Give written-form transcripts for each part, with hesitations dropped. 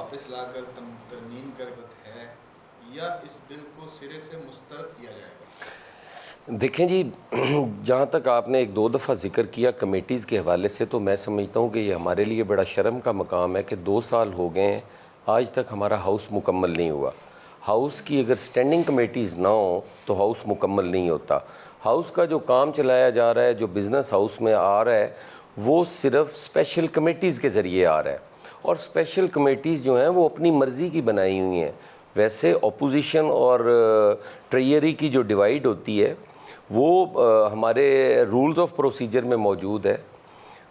واپس لا کر ترمیم کرت ہے یا اس بل کو سرے سے مسترد کیا جائے گا؟ دیکھیں جی، جہاں تک آپ نے ایک دو دفعہ ذکر کیا کمیٹیز کے حوالے سے، تو میں سمجھتا ہوں کہ یہ ہمارے لیے بڑا شرم کا مقام ہے کہ 2 سال ہو گئے ہیں آج تک ہمارا ہاؤس مکمل نہیں ہوا۔ ہاؤس کی اگر سٹینڈنگ کمیٹیز نہ ہوں تو ہاؤس مکمل نہیں ہوتا۔ ہاؤس کا جو کام چلایا جا رہا ہے، جو بزنس ہاؤس میں آ رہا ہے، وہ صرف اسپیشل کمیٹیز کے ذریعے آ رہا ہے، اور اسپیشل کمیٹیز جو ہیں وہ اپنی مرضی کی بنائی ہوئی ہیں۔ ویسے اپوزیشن اور ٹریئری کی جو ڈیوائیڈ ہوتی ہے وہ ہمارے رولز آف پروسیجر میں موجود ہے،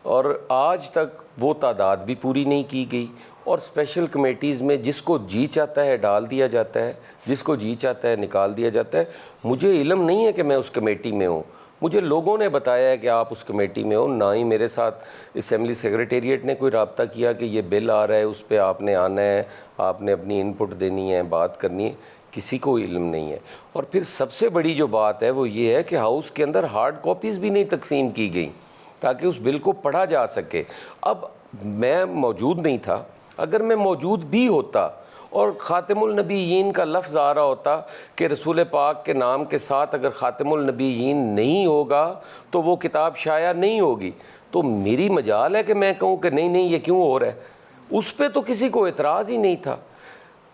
اور آج تک وہ تعداد بھی پوری نہیں کی گئی، اور اسپیشل کمیٹیز میں جس کو جی چاہتا ہے ڈال دیا جاتا ہے، جس کو جی چاہتا ہے نکال دیا جاتا ہے۔ مجھے علم نہیں ہے کہ میں اس کمیٹی میں ہوں، مجھے لوگوں نے بتایا ہے کہ آپ اس کمیٹی میں ہو، نہ ہی میرے ساتھ اسمبلی سیکریٹریٹ نے کوئی رابطہ کیا کہ یہ بل آ رہا ہے اس پہ آپ نے آنا ہے، آپ نے اپنی ان پٹ دینی ہے، بات کرنی ہے، کسی کو علم نہیں ہے۔ اور پھر سب سے بڑی جو بات ہے وہ یہ ہے کہ ہاؤس کے اندر ہارڈ کاپیز بھی نہیں تقسیم کی گئیں تاکہ اس بل کو پڑھا جا سکے۔ اب میں موجود نہیں تھا، اگر میں موجود بھی ہوتا اور خاتم النبیین کا لفظ آ رہا ہوتا کہ رسول پاک کے نام کے ساتھ اگر خاتم النبیین نہیں ہوگا تو وہ کتاب شائع نہیں ہوگی، تو میری مجال ہے کہ میں کہوں کہ نہیں یہ کیوں ہو رہا ہے۔ اس پہ تو کسی کو اعتراض ہی نہیں تھا۔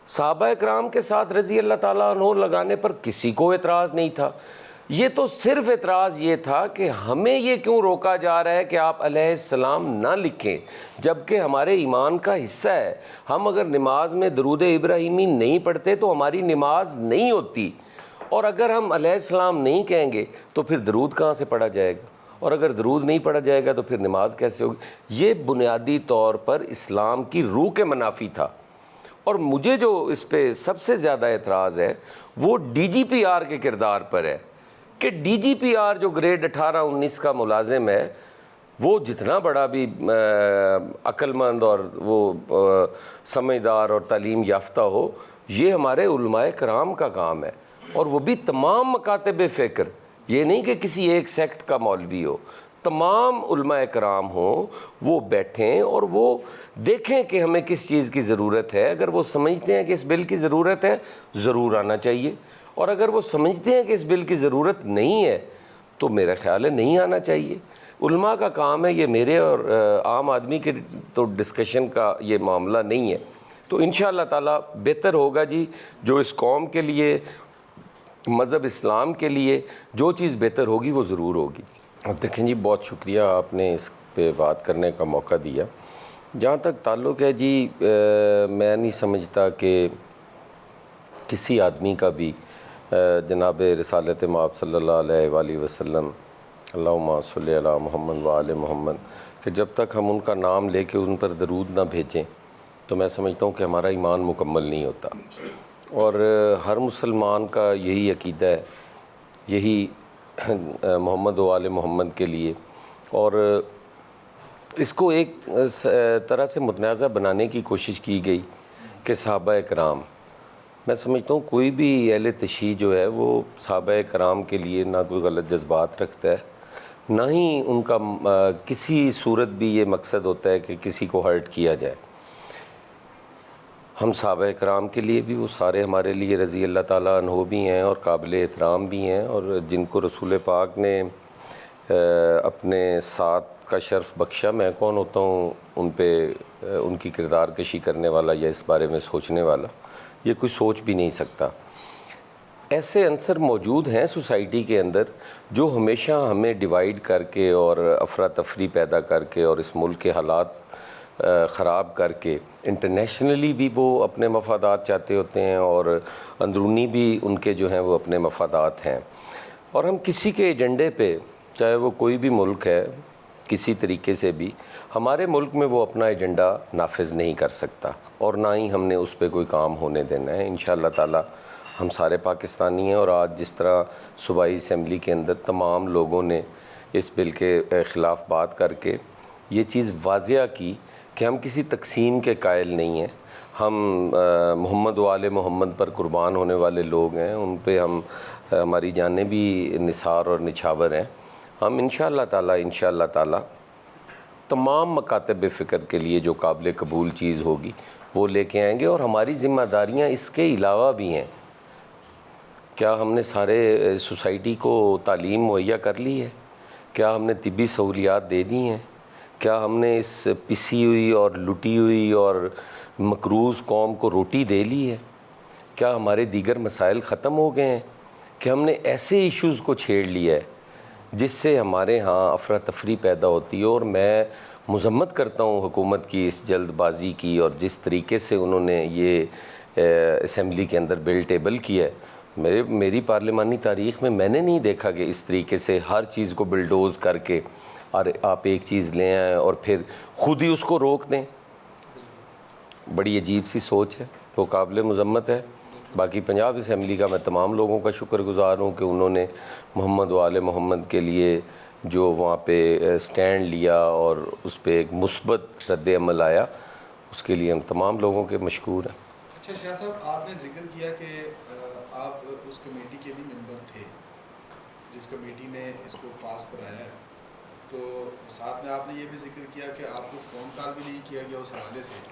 صحابہ اکرام کے ساتھ رضی اللہ تعالیٰ عنہ لگانے پر کسی کو اعتراض نہیں تھا۔ یہ تو صرف اعتراض یہ تھا کہ ہمیں یہ کیوں روکا جا رہا ہے کہ آپ علیہ السلام نہ لکھیں، جبکہ ہمارے ایمان کا حصہ ہے۔ ہم اگر نماز میں درود ابراہیمی نہیں پڑھتے تو ہماری نماز نہیں ہوتی، اور اگر ہم علیہ السلام نہیں کہیں گے تو پھر درود کہاں سے پڑھا جائے گا، اور اگر درود نہیں پڑھا جائے گا تو پھر نماز کیسے ہوگی؟ یہ بنیادی طور پر اسلام کی روح کے منافی تھا۔ اور مجھے جو اس پہ سب سے زیادہ اعتراض ہے وہ ڈی جی پی آر کے کردار پر ہے کہ ڈی جی پی آر جو گریڈ 18-19 کا ملازم ہے، وہ جتنا بڑا بھی عقل مند اور وہ سمجھدار اور تعلیم یافتہ ہو، یہ ہمارے علماء کرام کا کام ہے، اور وہ بھی تمام مکاتب فکر، یہ نہیں کہ کسی ایک سیکٹ کا مولوی ہو، تمام علماء کرام ہوں، وہ بیٹھیں اور وہ دیکھیں کہ ہمیں کس چیز کی ضرورت ہے۔ اگر وہ سمجھتے ہیں کہ اس بل کی ضرورت ہے، ضرور آنا چاہیے، اور اگر وہ سمجھتے ہیں کہ اس بل کی ضرورت نہیں ہے تو میرا خیال ہے نہیں آنا چاہیے۔ علماء کا کام ہے، یہ میرے اور عام آدمی کے تو ڈسکشن کا یہ معاملہ نہیں ہے۔ تو انشاءاللہ تعالیٰ بہتر ہوگا جی، جو اس قوم کے لیے، مذہب اسلام کے لیے جو چیز بہتر ہوگی وہ ضرور ہوگی۔ دیکھیں جی، بہت شکریہ آپ نے اس پہ بات کرنے کا موقع دیا۔ جہاں تک تعلق ہے جی، میں نہیں سمجھتا کہ کسی آدمی کا بھی جناب رسالت مآب صلی اللہ علیہ وآلہ وسلم، اللہم صلی علی محمد وآل محمد، کہ جب تک ہم ان کا نام لے کے ان پر درود نہ بھیجیں تو میں سمجھتا ہوں کہ ہمارا ایمان مکمل نہیں ہوتا۔ اور ہر مسلمان کا یہی عقیدہ ہے، یہی محمد و آل محمد کے لیے، اور اس کو ایک طرح سے متنازع بنانے کی کوشش کی گئی کہ صحابہ کرام، میں سمجھتا ہوں کوئی بھی اہل تشیع جو ہے وہ صحابہ کرام کے لیے نہ کوئی غلط جذبات رکھتا ہے، نہ ہی ان کا کسی صورت بھی یہ مقصد ہوتا ہے کہ کسی کو ہرٹ کیا جائے۔ ہم صحابہ کرام کے لیے بھی، وہ سارے ہمارے لیے رضی اللہ تعالیٰ عنہ بھی ہیں اور قابل احترام بھی ہیں، اور جن کو رسول پاک نے اپنے ساتھ کا شرف بخشا، میں کون ہوتا ہوں ان پہ ان کی کردار کشی کرنے والا یا اس بارے میں سوچنے والا؟ یہ کوئی سوچ بھی نہیں سکتا۔ ایسے عنصر موجود ہیں سوسائٹی کے اندر جو ہمیشہ ہمیں ڈیوائیڈ کر کے اور افراتفری پیدا کر کے اور اس ملک کے حالات خراب کر کے، انٹرنیشنلی بھی وہ اپنے مفادات چاہتے ہوتے ہیں اور اندرونی بھی ان کے جو ہیں وہ اپنے مفادات ہیں، اور ہم کسی کے ایجنڈے پہ، چاہے وہ کوئی بھی ملک ہے، کسی طریقے سے بھی ہمارے ملک میں وہ اپنا ایجنڈا نافذ نہیں کر سکتا، اور نہ ہی ہم نے اس پہ کوئی کام ہونے دینا ہے۔ انشاءاللہ تعالی ہم سارے پاکستانی ہیں، اور آج جس طرح صوبائی اسمبلی کے اندر تمام لوگوں نے اس بل کے خلاف بات کر کے یہ چیز واضح کی کہ ہم کسی تقسیم کے قائل نہیں ہیں، ہم محمد و آل محمد پر قربان ہونے والے لوگ ہیں، ان پہ ہماری جانیں بھی نثار اور نچھاور ہیں۔ ہم انشاءاللہ تعالی تمام مکاتب فکر کے لیے جو قابل قبول چیز ہوگی وہ لے کے آئیں گے، اور ہماری ذمہ داریاں اس کے علاوہ بھی ہیں۔ کیا ہم نے سارے سوسائٹی کو تعلیم مہیا کر لی ہے؟ کیا ہم نے طبی سہولیات دے دی ہیں؟ کیا ہم نے اس پسی ہوئی اور لٹی ہوئی اور مقروض قوم کو روٹی دے لی ہے؟ کیا ہمارے دیگر مسائل ختم ہو گئے ہیں کہ ہم نے ایسے ایشوز کو چھیڑ لیا ہے جس سے ہمارے ہاں افراتفری پیدا ہوتی ہے؟ اور میں مذمت کرتا ہوں حکومت کی اس جلد بازی کی، اور جس طریقے سے انہوں نے یہ اسمبلی کے اندر بل ٹیبل کیا ہے۔ میری پارلیمانی تاریخ میں نے نہیں دیکھا کہ اس طریقے سے ہر چیز کو بلڈوز کر کے اور آپ ایک چیز لے آئیں اور پھر خود ہی اس کو روک دیں۔ بڑی عجیب سی سوچ ہے، وہ قابل مذمت ہے۔ باقی پنجاب اسمبلی کا میں تمام لوگوں کا شکر گزار ہوں کہ انہوں نے محمد و آل محمد کے لیے جو وہاں پہ سٹینڈ لیا اور اس پہ ایک مثبت رد عمل آیا، اس کے لیے ہم تمام لوگوں کے مشکور ہیں۔ اچھا شاہ صاحب، آپ نے ذکر کیا کہ آپ اس کمیٹی کے بھی ممبر تھے جس کمیٹی نے اس کو پاس کرایا ہے، تو ساتھ میں آپ نے یہ بھی ذکر کیا کہ آپ کو فون کال بھی نہیں کیا گیا اس حوالے سے،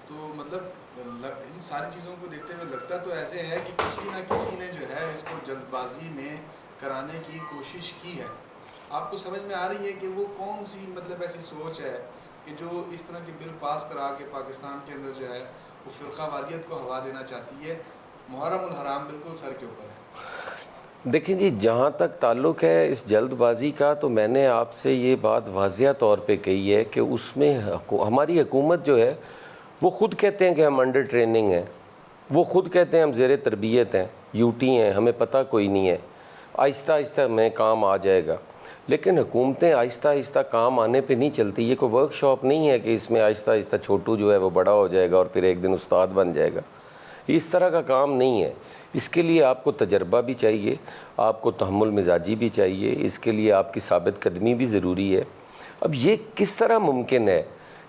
تو مطلب ان ساری چیزوں کو دیکھتے ہوئے لگتا تو ایسے ہے کہ کسی نہ کسی نے جو ہے اس کو جلد بازی میں کرانے کی کوشش کی ہے۔ آپ کو سمجھ میں آ رہی ہے کہ وہ کون سی مطلب ایسی سوچ ہے کہ جو اس طرح کے بل پاس کرا کے پاکستان کے اندر جو ہے وہ فرقہ واریت کو ہوا دینا چاہتی ہے؟ محرم الحرام بالکل سر کے اوپر ہے۔ دیکھیں جی، جہاں تک تعلق ہے اس جلد بازی کا، تو میں نے آپ سے یہ بات واضح طور پہ کہی ہے کہ اس میں ہماری حکومت جو ہے وہ خود کہتے ہیں کہ ہم انڈر ٹریننگ ہیں، وہ خود کہتے ہیں ہم زیر تربیت ہیں، یوٹی ہیں، ہمیں پتہ کوئی نہیں ہے، آہستہ آہستہ ہمیں کام آ جائے گا۔ لیکن حکومتیں آہستہ آہستہ کام آنے پہ نہیں چلتی۔ یہ کوئی ورک شاپ نہیں ہے کہ اس میں آہستہ آہستہ چھوٹو جو ہے وہ بڑا ہو جائے گا اور پھر ایک دن استاد بن جائے گا۔ اس طرح کا کام نہیں ہے۔ اس کے لیے آپ کو تجربہ بھی چاہیے، آپ کو تحمل مزاجی بھی چاہیے، اس کے لیے آپ کی ثابت قدمی بھی ضروری ہے۔ اب یہ کس طرح ممکن ہے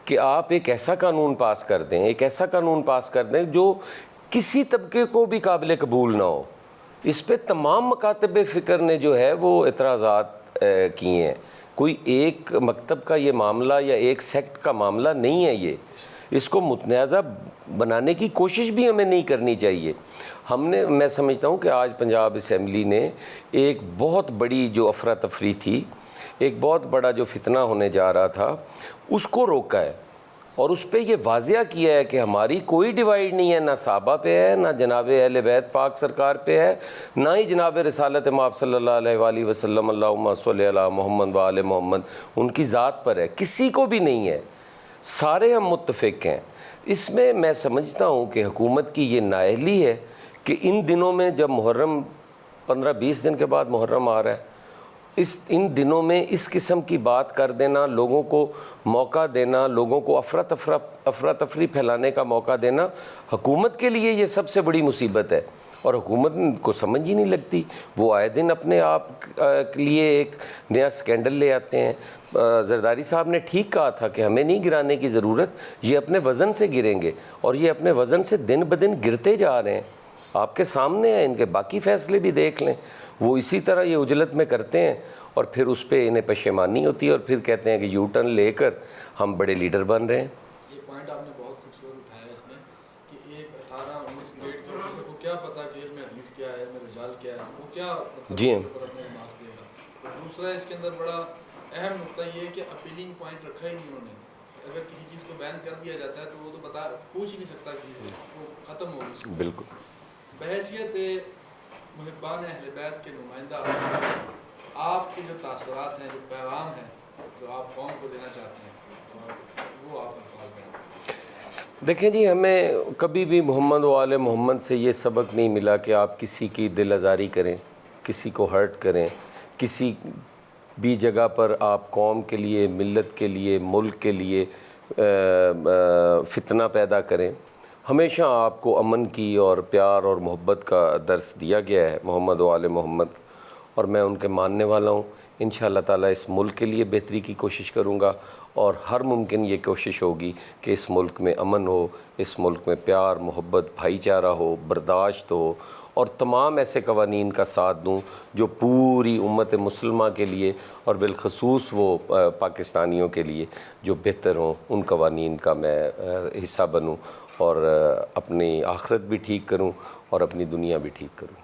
کہ آپ ایک ایسا قانون پاس کر دیں، ایک ایسا قانون پاس کر دیں جو کسی طبقے کو بھی قابل قبول نہ ہو؟ اس پہ تمام مکاتب فکر نے جو ہے وہ اعتراضات کیے ہیں۔ کوئی ایک مکتب کا یہ معاملہ یا ایک سیکٹ کا معاملہ نہیں ہے یہ۔ اس کو متنازع بنانے کی کوشش بھی ہمیں نہیں کرنی چاہیے۔ میں سمجھتا ہوں کہ آج پنجاب اسمبلی نے ایک بہت بڑی جو افراتفری تھی، ایک بہت بڑا جو فتنہ ہونے جا رہا تھا، اس کو روکا ہے، اور اس پہ یہ واضح کیا ہے کہ ہماری کوئی ڈیوائیڈ نہیں ہے، نہ صحابہ پہ ہے، نہ جناب اہل بیت پاک سرکار پہ ہے، نہ ہی جناب رسالت مآب صلی اللہ علیہ وآلہ وسلم اللہم صلی علی محمد و آل محمد ان کی ذات پر ہے، کسی کو بھی نہیں ہے، سارے ہم متفق ہیں۔ اس میں میں سمجھتا ہوں کہ حکومت کی یہ نااہلی ہے کہ ان دنوں میں جب محرم 15-20 دن کے بعد محرم آ رہا ہے، ان دنوں میں اس قسم کی بات کر دینا، لوگوں کو موقع دینا، لوگوں کو افراتفری پھیلانے کا موقع دینا، حکومت کے لیے یہ سب سے بڑی مصیبت ہے، اور حکومت کو سمجھ ہی نہیں لگتی۔ وہ آئے دن اپنے آپ کے لیے ایک نیا سکینڈل لے آتے ہیں۔ زرداری صاحب نے ٹھیک کہا تھا کہ ہمیں نہیں گرانے کی ضرورت، یہ اپنے وزن سے گریں گے، اور یہ اپنے وزن سے دن بدن گرتے جا رہے ہیں۔ آپ کے سامنے ہیں، ان کے باقی فیصلے بھی دیکھ لیں، وہ اسی طرح یہ عجلت میں کرتے ہیں، اور پھر اس پہ انہیں پشیمانی ہوتی ہے، اور پھر کہتے ہیں کہ یو ٹرن لے کر ہم بڑے لیڈر بن رہے ہیں۔ یہ پوائنٹ آپ نے بہت خوبصورت اٹھایا اس میں کہ ایک 18-19 گریڈ کے آفیسر کو کیا پتا کہ علم حدیث کیا ہے، علم رجال کیا ہے، وہ کیا جی پر اپنے مارکس دے گا۔ دوسرا اس کے اندر بڑا اہم نقطہ یہ ہے کہ اپیلنگ پوائنٹ رکھا ہی نہیں انہوں نے۔ اگر کسی چیز کو بین کر دیا جاتا ہے تو وہ تو پوچھ ہی نہیں سکتا کسی سے، وہ ختم ہو گئی۔ بالکل۔ بحیثیت محبان اہل بیت کے نمائندہ، آپ کے جو تاثرات ہیں، جو پیغام ہیں، جو آپ قوم کو دینا چاہتے ہیں، اور وہ آپ الفاظ بیان۔ دیکھیں جی، ہمیں کبھی بھی محمد و آل محمد سے یہ سبق نہیں ملا کہ آپ کسی کی دل آزاری کریں، کسی کو ہرٹ کریں، کسی بھی جگہ پر آپ قوم کے لیے، ملت کے لیے، ملک کے لیے فتنہ پیدا کریں۔ ہمیشہ آپ کو امن کی اور پیار اور محبت کا درس دیا گیا ہے محمد و آل محمد، اور میں ان کے ماننے والا ہوں۔ انشاءاللہ تعالیٰ اس ملک کے لیے بہتری کی کوشش کروں گا، اور ہر ممکن یہ کوشش ہوگی کہ اس ملک میں امن ہو، اس ملک میں پیار، محبت، بھائی چارہ ہو، برداشت ہو، اور تمام ایسے قوانین کا ساتھ دوں جو پوری امت مسلمہ کے لیے اور بالخصوص وہ پاکستانیوں کے لیے جو بہتر ہوں، ان قوانین کا میں حصہ بنوں اور اپنی آخرت بھی ٹھیک کروں اور اپنی دنیا بھی ٹھیک کروں۔